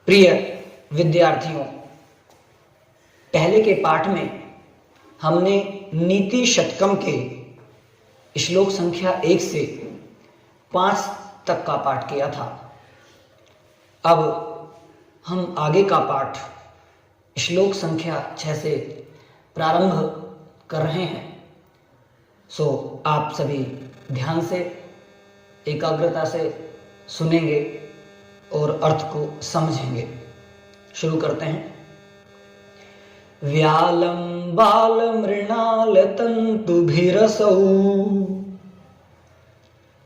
प्रिय विद्यार्थियों, पहले के पाठ में हमने नीति शतकम के श्लोक संख्या 1 से 5 तक का पाठ किया था। अब हम आगे का पाठ श्लोक संख्या 6 से प्रारंभ कर रहे हैं। सो आप सभी ध्यान से, एकाग्रता से सुनेंगे और अर्थ को समझेंगे। शुरू करते हैं। व्यालं बालमृणाल तन्तुभिरसौ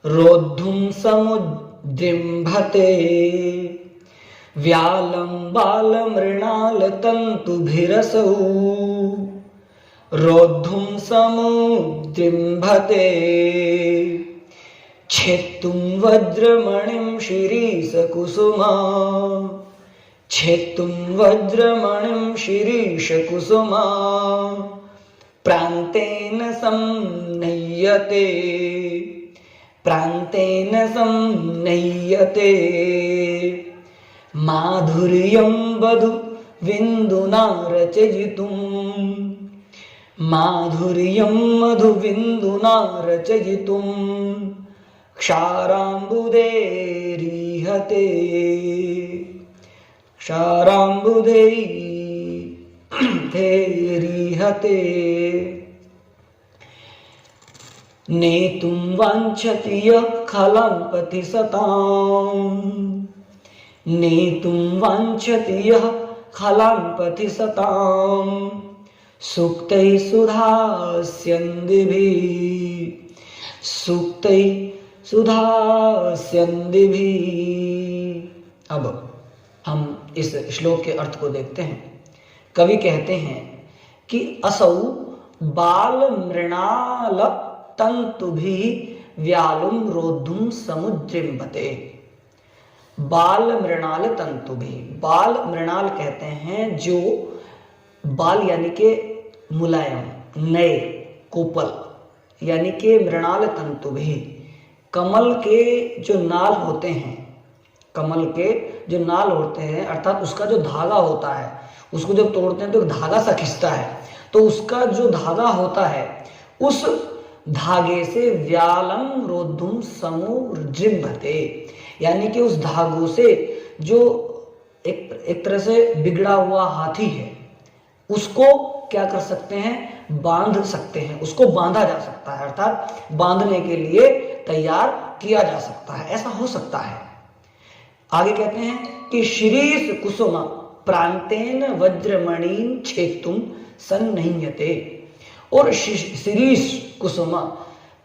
रोद्धुं समुद्रिम्भते। व्यालं बालमृणाल तन्तुभिरसौ रोद्धुं समुद्रिम्भते। छेत्तुं वज्रमणिं शिरीषकुसुमा। छेत्तुं वज्रमणिं शिरीषकुसुमा प्रान्तेन संनह्यते। प्रान्तेन संनह्यते। माधुर्यं वधुविन्दुना रचयितुं। माधुर्यं मधुविन्दुना रचयितुं क्षाराम्बुधेरिहते। क्षाराम्बुधेरिहते। नेतुं वाञ्छति यः खलाम्पति सताम्। नेतुं वाञ्छति यः खलाम्पति सताम्। सूक्तैः सुधास्यन्दिभिः। सूक्तैः सुधास्यन्दिभिः। अब हम इस श्लोक के अर्थ को देखते हैं। कवि कहते हैं कि असौ बाल मृणाल तंतुभिः व्यालुं रोद्धुं समुद्रिम्भते। बाल मृणाल तंतुभिः, बाल मृणाल कहते हैं जो बाल यानी के मुलायम, नए, कोपल, यानी के मृणाल तंतुभिः, कमल के जो नाल होते हैं, कमल के जो नाल होते हैं अर्थात उसका जो धागा होता है, उसको जब तोड़ते हैं तो धागा सा खिंचता है, तो उसका जो धागा होता है उस धागे से व्यालं रोद्धुं समुद्रिम्भते, यानी कि उस धागों से जो एक तरह से बिगड़ा हुआ हाथी है उसको क्या कर सकते हैं, बांध सकते हैं, उसको बांधा जा सकता है, अर्थात बांधने के लिए तैयार किया जा सकता है, ऐसा हो सकता है। आगे कहते हैं कि शिरीष कुसुम प्रांतेन वज्रमणिं छेत्तुं सन्नह्यते। और शिरीष कुसुम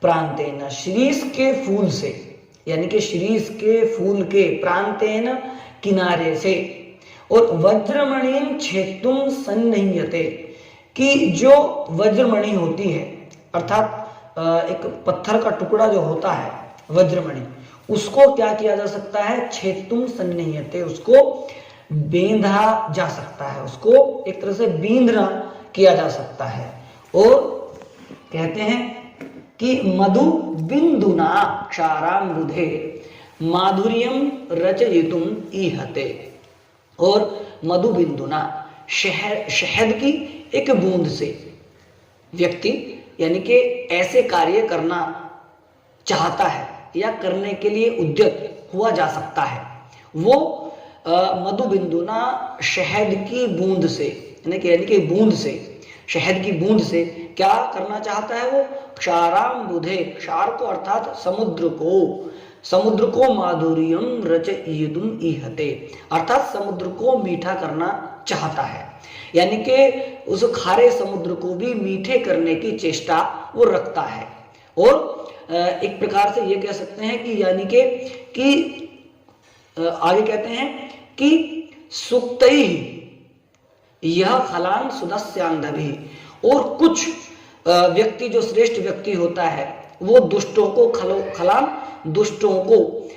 प्रांतेन, शिरीष के फूल से, यानी कि शिरीष के फूल के, प्रांतेन किनारे से, और वज्रमणिं छेत्तुं सन्नह्यते, कि जो वज्रमणि होती है अर्थात एक पत्थर का टुकड़ा जो होता है वज्रमणि, उसको क्या किया जा सकता है, छेत्तुं सन्नह्यते, उसको बेंधा जा सकता है, उसको एक तरह से बींधना किया जा सकता है। और कहते हैं कि मधु बिंदुना क्षाराम्बुधे माधुर्यं रचयितुं ईहते। और मधु बिंदुना, शहद की एक बूंद से व्यक्ति यानी कि ऐसे कार्य करना चाहता है या करने के लिए उद्यत हुआ जा सकता है। वो मधु बिंदुना, शहद की बूंद से, यानी कि बूंद से, शहद की बूंद से क्या करना चाहता है वो, क्षाराम्बुधे, क्षार को अर्थात समुद्र को माधुर्यं रचयितुं ईहते, अर्थात समुद्र को मीठा करना चाहता है, यानी कि उस खारे समुद्र को भी मीठे करने की चेष्टा वो रखता है। और एक प्रकार से ये कह सकते हैं कि यानी कि आगे कहते हैं कि सुक्तैः यह खलान सुदस्यांधभिः, और कुछ व्यक्ति जो श्रेष्ठ व्यक्ति होता है वो दुष्टों को खलान, दुष्टों को,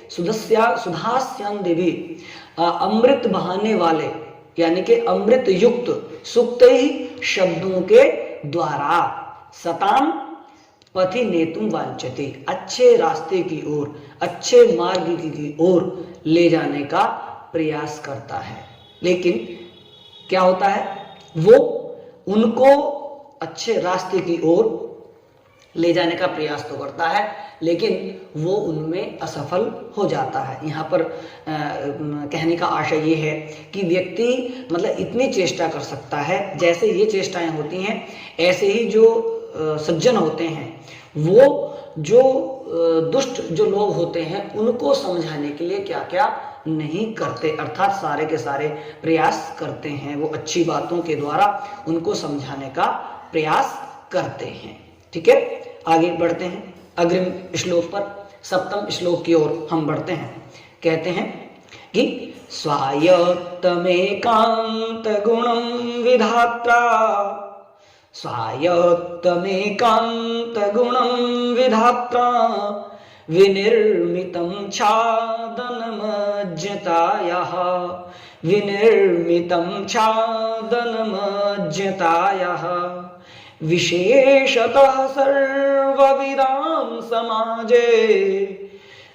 सुधास्यांधभिः, अमृत बहाने वाले, यानी कि अमृत युक्त, सुक्तैः शब्दों के द्वारा, सताम पथि नेतुम वांछति, अच्छे रास्ते की ओर, अच्छे मार्ग की ओर ले जाने का प्रयास करता है। लेकिन क्या होता है, वो उनको अच्छे रास्ते की ओर ले जाने का प्रयास तो करता है, लेकिन वो उनमें असफल हो जाता है। यहाँ पर कहने का आशय ये है कि व्यक्ति मतलब इतनी चेष्टा कर सकता है, जैसे ये चेष्टाएं होती हैं ऐसे ही जो सज्जन होते हैं वो जो दुष्ट जो लोग होते हैं उनको समझाने के लिए क्या क्या नहीं करते, अर्थात सारे के सारे प्रयास करते हैं, वो अच्छी बातों के द्वारा उनको समझाने का प्रयास करते हैं। ठीक है, आगे बढ़ते हैं अग्रिम श्लोक पर, सप्तम श्लोक की ओर हम बढ़ते हैं। कहते हैं कि स्वायत्तमेकांत गुणं विधात्रा, स्वायत्तमेकांत गुणं विधात्रा विनिर्मितं छादनमज्ञतायाः, विनिर्मितं छादनमज्ञतायाः विशेषतः सर्वविदां समाजे,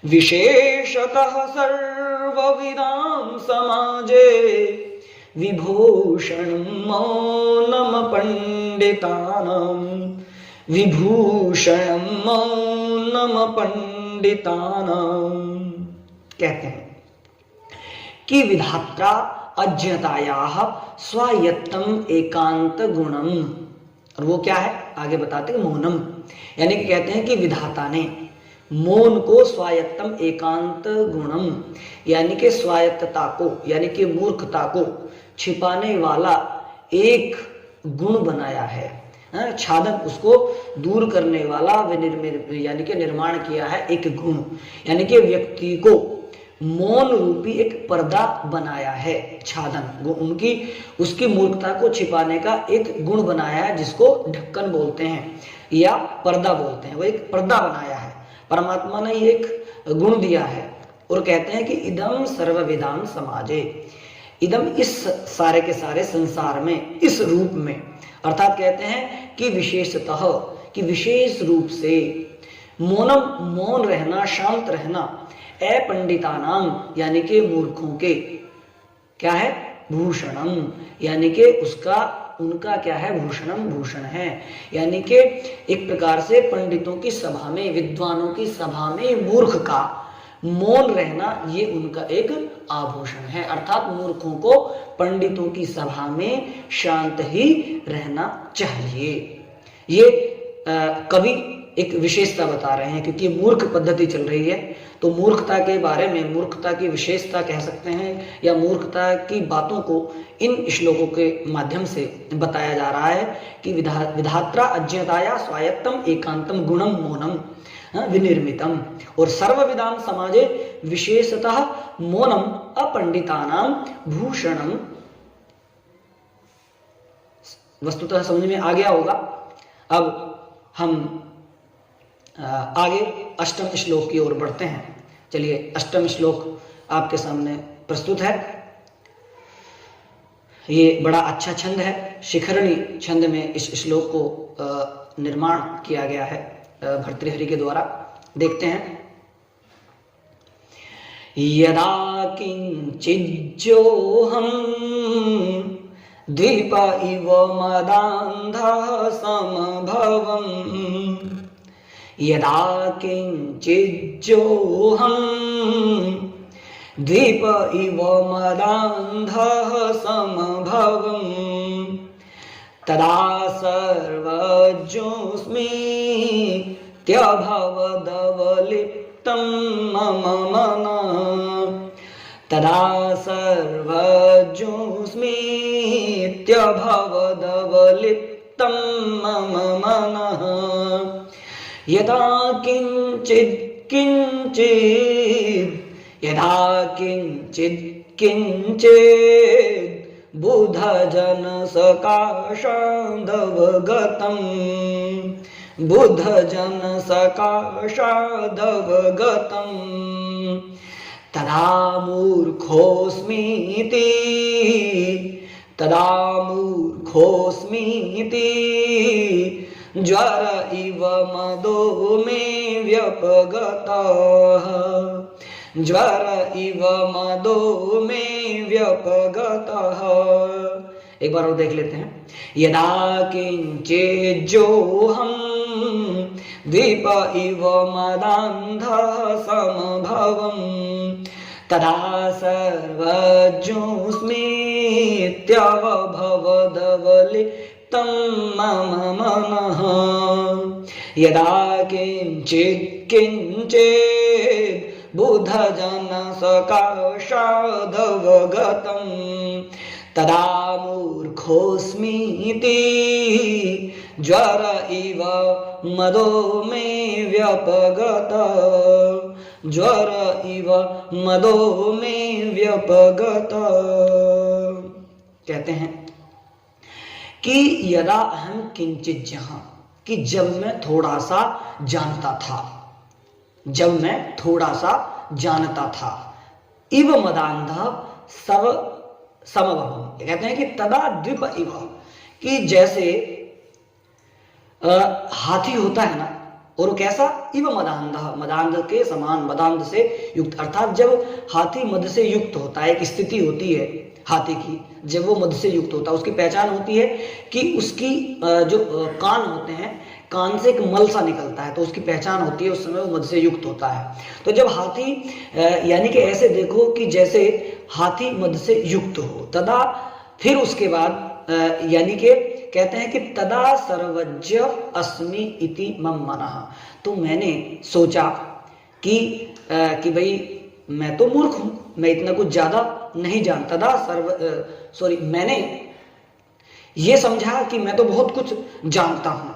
विशेषतः सर्वविदां समाजे विभूषणं मौनम पंडितानां, विभूषणं मौनम पंडितानां। कहते हैं कि विधात्रा अज्ञतायाः स्वायत्तम एकांत गुणम, और वो क्या है आगे बताते हैं, मौनम, यानी कि कहते हैं कि विधाता ने मौन को स्वायत्तम एकांत गुणम, यानी कि स्वायत्तता को यानी कि मूर्खता को छिपाने वाला एक गुण बनाया है, छादन उसको दूर करने वाला विनिर्मित यानी कि निर्माण किया है एक गुण, यानी कि व्यक्ति को मौन रूपी एक पर्दा बनाया है, छादन उनकी उसकी मूर्खता को छिपाने का एक गुण बनाया है, जिसको ढक्कन बोलते हैं या पर्दा बोलते हैं, वो एक पर्दा बनाया है, परमात्मा ने एक गुण दिया है। और कहते हैं कि इदम सर्वविदां समाजे, इदम इस सारे के सारे संसार में इस रूप में, अर्थात कहते हैं कि विशेषतः कि विशेष रूप से मौनम मौन रहना, शांत रहना, अपंडितानाम यानी कि मूर्खों के क्या है, भूषणम यानी कि उसका उनका क्या है, भूषणम भूषण है, यानी कि एक प्रकार से पंडितों की सभा में, विद्वानों की सभा में मूर्ख का मौन रहना ये उनका एक आभूषण है, अर्थात मूर्खों को पंडितों की सभा में शांत ही रहना चाहिए। ये कवि एक विशेषता बता रहे हैं, क्योंकि मूर्ख पद्धति चल रही है तो मूर्खता के बारे में, मूर्खता की विशेषता कह सकते हैं या मूर्खता की बातों को इन श्लोकों के माध्यम से बताया जा रहा है कि विधात्रा अज्ञताया स्वायत्तम एकांतम गुणम मौनम विनिर्मितम, और सर्वविदां समाजे विशेषतः मौनम अपंडितानां भूषणम। वस्तुतः समझ में आ गया होगा। अब हम आगे अष्टम श्लोक की ओर बढ़ते हैं। चलिए अष्टम श्लोक आपके सामने प्रस्तुत है। ये बड़ा अच्छा छंद है, शिखरणी छंद में इस श्लोक को निर्माण किया गया है भर्तृहरि के द्वारा। देखते हैं, यदा किंचिज्जोहम द्वीप इव मदान्धः समभवम्, यदा किंचिज्जोहम द्वीप इव मदान्धः समभवम्, तदा सर्वज्ञोऽस्मि त्यभवदवलिप्तं मम मनः, तदा सर्वज्ञोऽस्मि त्यभवदवलिप्तं मम मनः, यदा किंचित् किंचित्, यदा किंचित् किंचित् बुधजन सकाशादवगतं, बुधजन सकाशादवगतं, तदा मूर्खोऽस्मीति, तदा मूर्खोऽस्मीति ज्वर इव मदो मे व्यपगतः, ज्वर इव मदो में व्यपगतः। एक बार और देख लेते हैं। यदा किंचित् जो हम दीप इव मदान्धः समभवम् तदा सर्वज्ञोऽस्मीत्यवभवदवलिप्तं मम मनः। यदा किंचित् किंचित् बुधजनसकाशादवगतं तदा मूर्खोऽस्मीति ज्वर इव मदो मे व्यपगतः। ज्वर इव मदो मे व्यपगतः। कहते हैं कि यदा अहम किंचित जहां, कि जब मैं थोड़ा सा जानता था, जब मैं थोड़ा सा जानता था, इव मदांध सब समभवम्। कहते हैं कि तदा द्विप इव, कि जैसे हाथी होता है ना, और वो कैसा, इव मदांध, मदांध के समान, मदांध से युक्त। अर्थात जब हाथी मद से युक्त होता है, एक स्थिति होती है हाथी की, जब वो मद से युक्त होता है, उसकी पहचान होती है कि उसकी जो कान होते हैं, कान से एक मल सा निकलता है, तो उसकी पहचान होती है, उस समय वो मद से युक्त होता है। तो जब हाथी यानी कि ऐसे देखो कि जैसे हाथी मद से युक्त हो, तदा फिर उसके बाद यानी कि कहते हैं कि तदा सर्वज्ञ अस्मि इति मम मनः। तो मैंने सोचा कि भाई मैं तो मूर्ख हूं, मैं इतना कुछ ज्यादा नहीं जानता। तदा मैंने ये समझा कि मैं तो बहुत कुछ जानता हूं,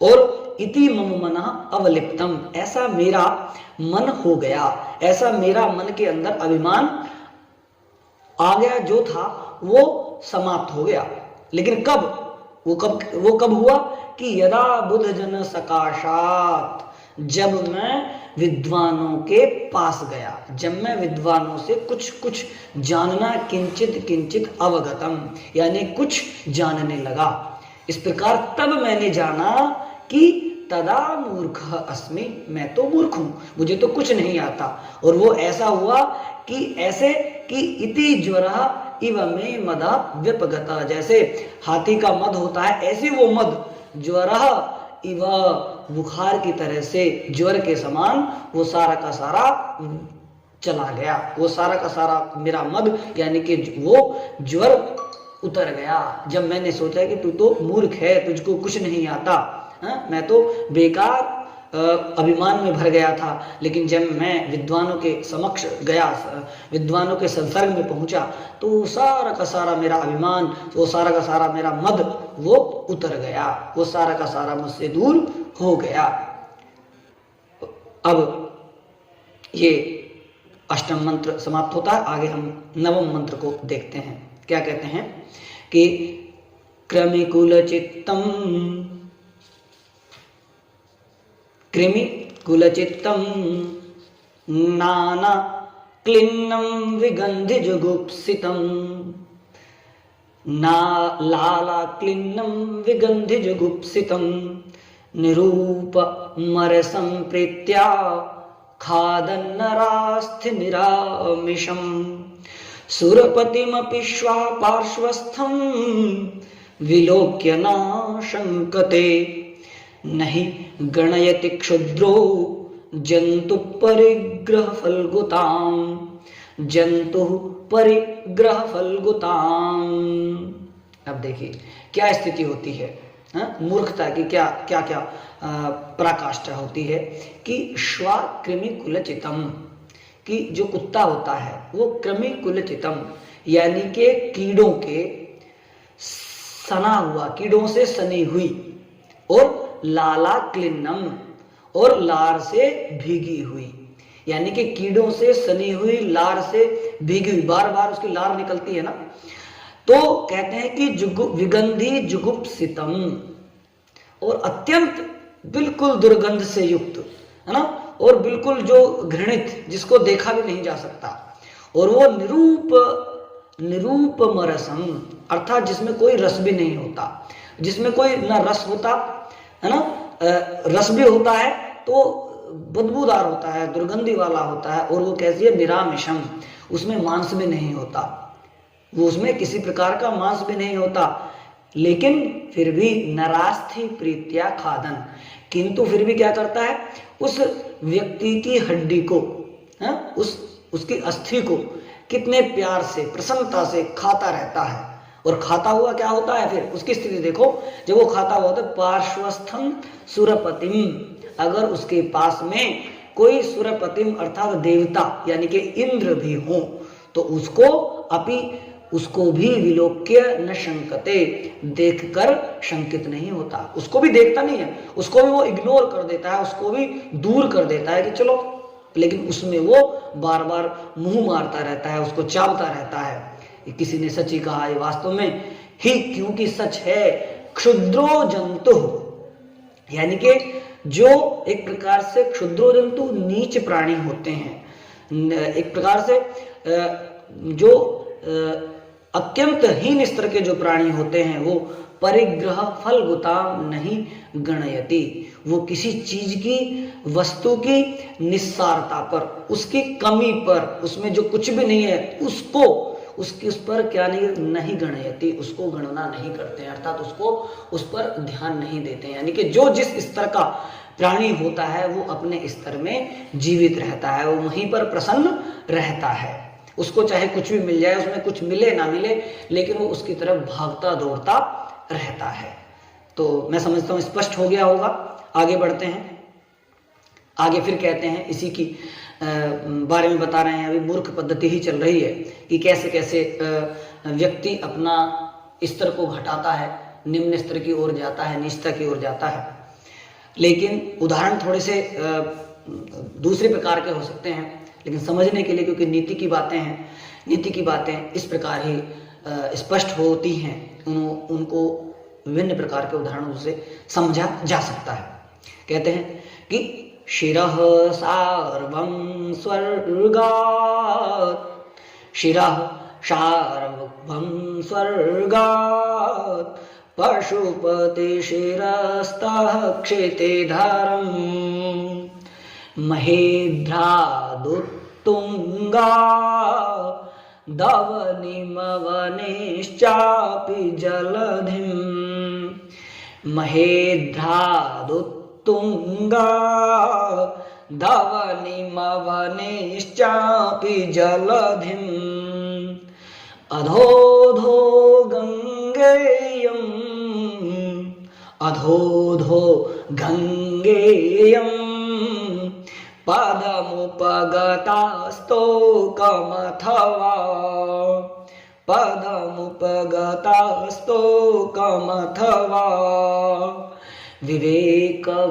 और इति मम मनः अवलिप्तम, ऐसा मेरा मन हो गया, ऐसा मेरा मन के अंदर अभिमान आ गया, जो था वो समाप्त हो गया। लेकिन कब वो कब हुआ कि यदा बुध जन सकाशात, जब मैं विद्वानों के पास गया, जब मैं विद्वानों से कुछ कुछ जानना, किंचित किंचित अवगतम, यानी कुछ जानने लगा। इस प्रकार तब मैंने जाना कि तदा मूर्ख अस्मि, मैं तो मूर्ख हूं, मुझे तो कुछ नहीं आता। और वो ऐसा हुआ कि ऐसे कि इति ज्वरः इव में मदा व्यपगता, जैसे हाथी का मद होता है, ऐसे वो मद ज्वरः इव, बुखार की तरह से, ज्वर के समान वो सारा का सारा चला गया, वो सारा का सारा मेरा मद यानी कि वो ज्वर उतर गया। जब मैंने सोचा कि तू तो मूर्ख है, तुझको कुछ नहीं आता, मैं तो बेकार अभिमान में भर गया था। लेकिन जब मैं विद्वानों के समक्ष गया, विद्वानों के संसर्ग में पहुंचा, तो वो सारा का सारा मेरा अभिमान, वो सारा का सारा मेरा मद वो उतर गया, वो सारा का सारा मुझसे दूर हो गया। अब ये अष्टम मंत्र समाप्त होता है। आगे हम नवम मंत्र को देखते हैं। क्या कहते हैं कि क्रमिकुल चित्तम, कृमि कुलचित्तम नाना क्लिन्नम विगंधि जुगुप्सितम, ना लाला क्लिन्नम विगंधि जुगुप्सितम, निरूप मरसं प्रीत्या खादन्नरास्थि निरामिषम, सुरपतिमपि श्वा पार्श्वस्थं विलोक्य नाशंकते, नहीं गणयति क्षुद्रो जंतु परिग्रह फलगुताम, जंतु परिग्रह फलगुताम। अब देखिए क्या स्थिति होती है, मूर्खता की क्या क्या क्या पराकाष्ठा होती है कि श्वा कृमि कुलचितम, कि जो कुत्ता होता है वो कृमि कुलचितम यानी कि कीड़ों के सना हुआ, कीड़ों से सनी हुई, और लाला क्लिन्नम, और लार से भीगी हुई, यानी कि कीड़ों से सनी हुई, लार से भीगी हुई, बार बार उसकी लार निकलती है ना। तो कहते हैं कि विगंधी जुगुप्सितम, और अत्यंत बिल्कुल दुर्गंध से युक्त, है ना, और बिल्कुल जो घृणित, जिसको देखा भी नहीं जा सकता, और वो निरूप मरसम, अर्थात जिसमें कोई रस भी नहीं होता, जिसमें कोई ना रस होता है ना, रस भी होता है तो बदबूदार होता है, दुर्गंधी वाला होता है, और वो कैसी है, निरामिषम, उसमें मांस भी नहीं होता, वो उसमें किसी प्रकार का मांस भी नहीं होता, लेकिन फिर भी नरास्थि प्रीत्या खादन, किंतु फिर भी क्या करता है, उस व्यक्ति की हड्डी को, उसकी अस्थि को कितने प्यार से, प्रसन्नता से खाता रहता है। और खाता हुआ क्या होता है, फिर उसकी स्थिति देखो, जब वो खाता हुआ तो पार्श्वस्थम सुरपतिम, अगर उसके पास में कोई सुरपतिम अर्थात देवता यानी कि इंद्र भी हो, तो उसको भी विलोक्य न शंकते, देखकर शंकित नहीं होता, उसको भी देखता नहीं है, उसको भी वो इग्नोर कर देता है, उसको भी दूर कर देता है कि चलो, लेकिन उसमें वो बार बार मुंह मारता रहता है, उसको चावता रहता है। किसी ने सच ही कहा है, वास्तव में ही, क्योंकि सच है, क्षुद्रो जंतु, यानी कि जो एक प्रकार से क्षुद्रो जंतु नीच प्राणी होते हैं, एक प्रकार से जो अत्यंत हीन स्तर के जो प्राणी होते हैं, वो परिग्रह फलभूताम नहीं गणयति, वो किसी चीज की, वस्तु की निस्सारता पर, उसकी कमी पर, उसमें जो कुछ भी नहीं है उसको, उस पर क्या नहीं गणयति, उसको गणना नहीं करते हैं, अर्थात उसको उस पर ध्यान नहीं देते हैं। यानी कि जो जिस स्तर का प्राणी होता है वो अपने स्तर में जीवित रहता है, वो वहीं पर प्रसन्न रहता है, उसको चाहे कुछ भी मिल जाए, उसमें कुछ मिले ना मिले, लेकिन वो उसकी तरफ भागता दौड़ता रहता है। तो मैं समझता हूँ स्पष्ट हो गया होगा। आगे बढ़ते हैं, आगे फिर कहते हैं, इसी की बारे में बता रहे हैं, अभी मूर्ख पद्धति ही चल रही है कि कैसे कैसे व्यक्ति अपना स्तर को घटाता है, निम्न स्तर की ओर जाता है, निचता की ओर जाता है। लेकिन उदाहरण थोड़े से दूसरे प्रकार के हो सकते हैं, लेकिन समझने के लिए, क्योंकि नीति की बातें हैं, नीति की बातें इस प्रकार ही स्पष्ट होती हैं, उनको विभिन्न प्रकार के उदाहरणों से समझा जा सकता है। कहते हैं कि शिरः सार्वं स्वर्गात्, शिरः सार्वं स्वर्गात्, पशुपति शिरस्तः क्षितिधरम्, महेद्रादुत्तुङ्गा धवनिमवनिश्चापि जलधिम्, महेद्रादुत्तुङ्गा धवनिमवनिश्चापि जलधिम्, अधोधो गङ्गेयम्, अधोधो गङ्गेयम्, पदमुपगतास्तोकमथवा, पदमुपगतास्तोकमथवा, विवेकभ्रष्टानां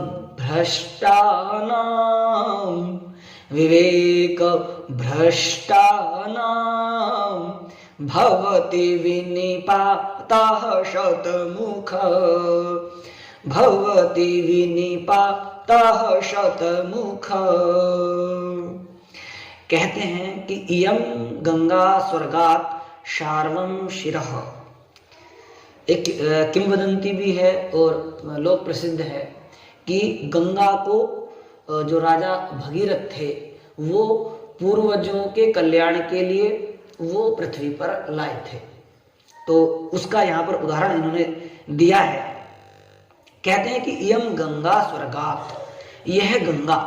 भवति विनिपातः शतमुख, भवति विनिपातः शतमुख। कहते हैं कि इयं गंगा स्वर्गात् शार्वं शिरः, एक किंवदंती भी है और लोक प्रसिद्ध है कि गंगा को जो राजा भगीरथ थे वो पूर्वजों के कल्याण के लिए वो पृथ्वी पर लाए थे। तो उसका यहाँ पर उदाहरण इन्होंने दिया है। कहते हैं कि इयम गंगा स्वर्गात, यह गंगा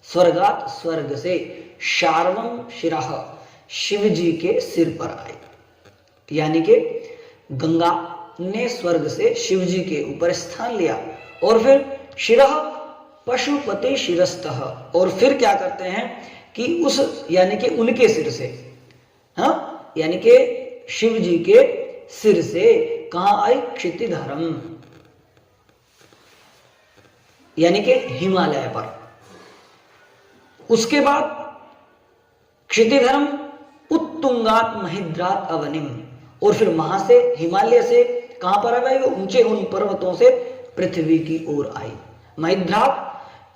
स्वर्गात स्वर्ग से, शार्वम शिरः शिव जी के सिर पर आई, यानी कि गंगा ने स्वर्ग से शिव जी के ऊपर स्थान लिया। और फिर शिरः पशुपति शिरस्तः, और फिर क्या करते हैं कि उस यानी कि उनके सिर से, हाँ, यानी कि शिव जी के सिर से कहां आई, क्षितिधरम, यानी कि हिमालय पर। उसके बाद क्षितिधरम उत्तुंगात महिद्रात अवनिम, और फिर वहां से हिमालय से कहां पर आई, वो ऊंचे उन पर्वतों से पृथ्वी की ओर आई, महिद्रात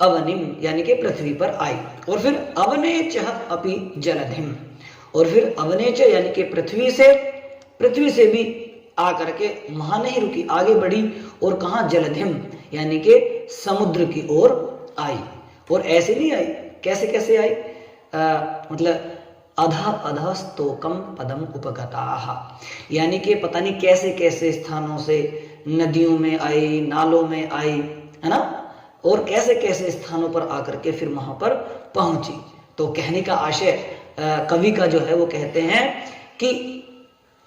अवनिम यानी कि पृथ्वी पर आई। और फिर अवनेच अपि जलधिम, और फिर अवनेच यानी कि पृथ्वी से भी आकर के वहां नहीं रुकी, आगे बढ़ी और कहा, जलधिम यानी कि समुद्र की ओर आई। और ऐसे नहीं आई, कैसे कैसे आई, मतलब अधा अधस्तोकम पदम उपगताः, यानी कि पता नहीं कैसे कैसे स्थानों से, नदियों में आई, नालों में आई, है ना, और कैसे कैसे स्थानों पर आकर के फिर वहां पर पहुंची। तो कहने का आशय कवि का जो है वो कहते हैं कि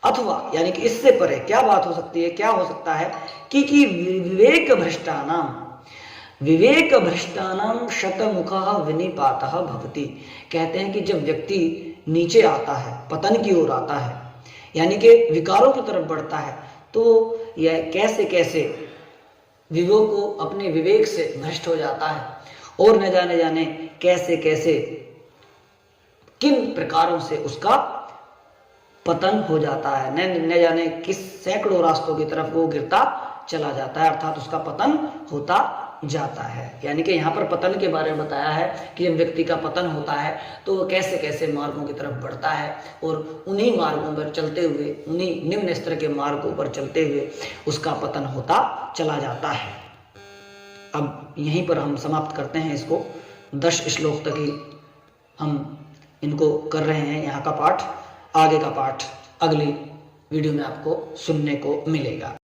अथवा यानी कि इससे परे क्या बात हो सकती है, क्या हो सकता है कि विवेक भ्रष्टानाम शतमुखः विनिपातः भवति। कहते हैं कि जब व्यक्ति नीचे आता है, पतन की ओर आता है, यानी कि विकारों की तरफ बढ़ता है, तो यह कैसे कैसे विवेक को अपने विवेक से भ्रष्ट हो जाता है, और न जाने कैसे कैसे किन प्रकारों से उसका पतन हो जाता है, न जाने किस सैकड़ों रास्तों की तरफ वो गिरता चला जाता है, अर्थात उसका पतन होता जाता है। यानी कि यहाँ पर पतन के बारे में बताया है कि जब व्यक्ति का पतन होता है तो वो कैसे कैसे मार्गों की तरफ बढ़ता है, और उन्हीं मार्गों पर चलते हुए, उन्हीं निम्न स्तर के मार्गों पर चलते हुए उसका पतन होता चला जाता है। अब यहीं पर हम समाप्त करते हैं इसको, 10 श्लोक तक ही हम इनको कर रहे हैं यहाँ का पाठ। आगे का पाठ अगली वीडियो में आपको सुनने को मिलेगा।